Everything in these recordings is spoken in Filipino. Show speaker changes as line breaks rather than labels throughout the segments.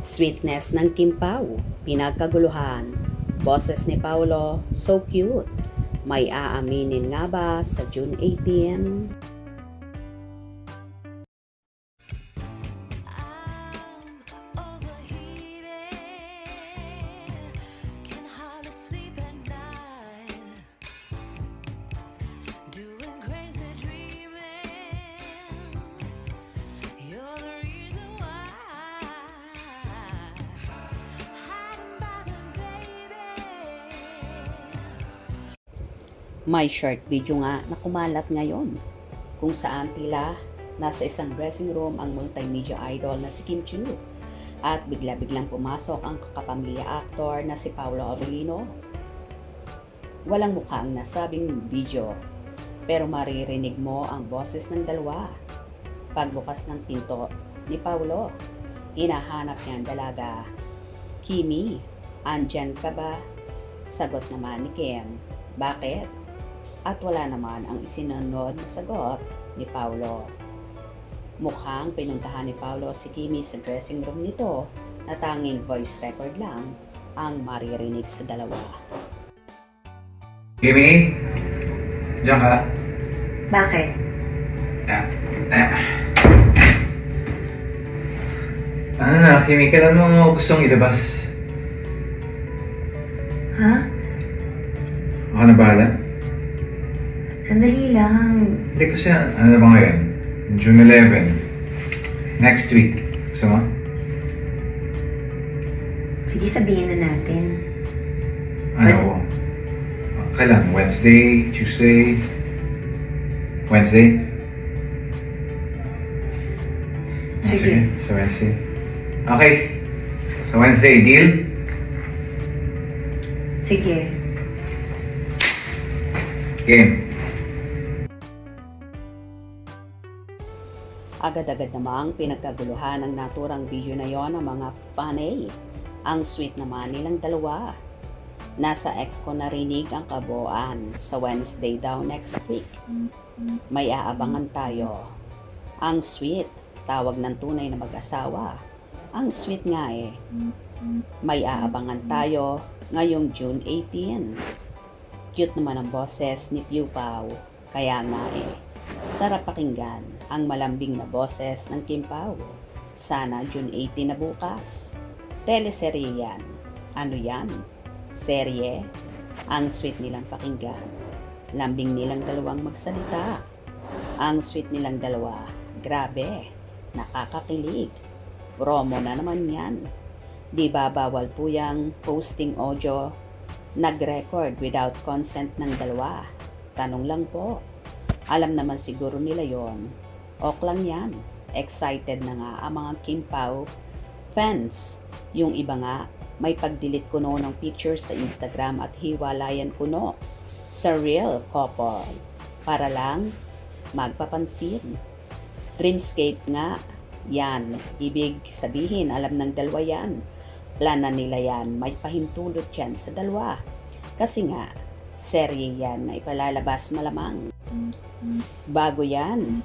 Sweetness ng Kim Pao, pinagkaguluhan. Boses ni Paolo, so cute. May aaminin nga ba sa June 18? May short video nga na kumalat ngayon kung saan tila nasa isang dressing room ang multimedia idol na si Kim Chiu at bigla-biglang pumasok ang kakapamilya actor na si Paolo Abilino. Walang mukha ang nasabing video pero maririnig mo ang boses ng dalawa. Pagbukas ng pinto ni Paolo, hinahanap niya ang dalaga. Kimi, andyan ka ba? Sagot naman ni Kim, bakit? At wala naman ang isinunod na sagot ni Paolo. Mukhang pinuntahan ni Paolo si Kimi sa dressing room nito na tanging voice record lang ang maririnig sa dalawa.
Kimi? Diyan ka?
Bakit?
Ano na, Kimi? Kailan mo gustong ilabas?
Ha?
Ako na bahala?
Sandali lang.
Hindi kasi, ano na ba ngayon? June 11. Next week. Gusto mo?
Sige, sabihin na natin.
Ano? Kailan? Wednesday? Tuesday? Wednesday?
Sige.
So Wednesday. Okay. So Wednesday, deal?
Sige.
Game.
Agad-agad namang pinagkaguluhan ng naturang video na yon ng mga fanay. Ang sweet naman nilang dalawa. Nasa ex ko narinig ang kabuuan sa Wednesday daw next week. May aabangan tayo. Ang sweet, tawag ng tunay na mag-asawa. Ang sweet nga eh. May aabangan tayo ngayong June 18. Cute naman ang boses ni Piu Pao. Kaya nga eh, sarap pakinggan ang malambing na boses ng Kim Pao. Sana June 18 na bukas. Teleserye yan. Ano yan? Serye? Ang sweet nilang pakinggan. Lambing nilang dalawang magsalita. Ang sweet nilang dalawa. Grabe. Nakakakilig. Promo na naman yan. Di ba bawal po yung posting audio nag-record without consent ng dalawa? Tanong lang po. Alam naman siguro nila yon. Ok lang yan. Excited na nga ang mga Kim Pao fans. Yung iba nga, may pag-delete kuno ng pictures sa Instagram at hiwalayan kuno sa real couple para lang magpapansin. Dreamscape nga, yan. Ibig sabihin, alam ng dalawa yan. Plana nila yan, may pahintulot yan sa dalawa. Kasi nga, serye yan na ipalalabas malamang. Bago yan.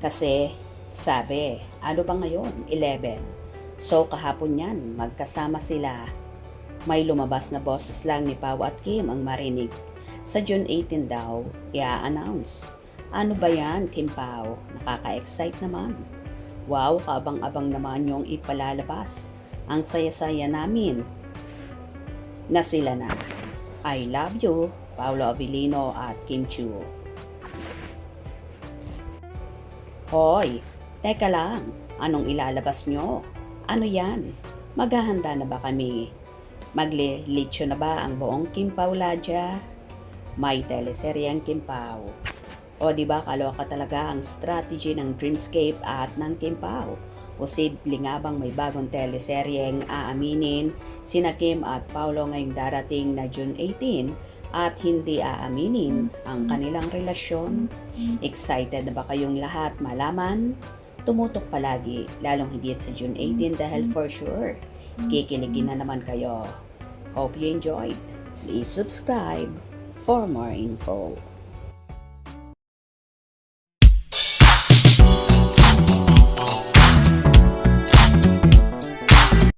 Kasi, sabi, ano ba ngayon? 11. So, kahapon yan, magkasama sila. May lumabas na boses lang ni Pao at Kim ang marinig. Sa June 18 daw, i-announce. Ano ba yan, Kim Pao? Nakaka-excite naman. Wow, kaabang-abang naman yung ipalalabas. Ang saya-saya namin na sila na. I love you, Paolo Abilino at Kim Chiu. Hoy, teka lang, anong ilalabas nyo? Ano yan? Maghahanda na ba kami? Maglilitsyo na ba ang buong Kim Pao Ladya? May teleserye ang Kim Pao. O diba kaloka talaga ang strategy ng Dreamscape at ng Kim Pao? Posible nga bang may bagong teleseryeng aaminin sina Kim at Paolo ngayong darating na June 18 at hindi aaminin ang kanilang relasyon? Excited na ba kayong lahat malaman? Tumutok palagi, lalong higit sa June 18 dahil for sure, kikiligin na naman kayo. Hope you enjoyed. Please subscribe for more info.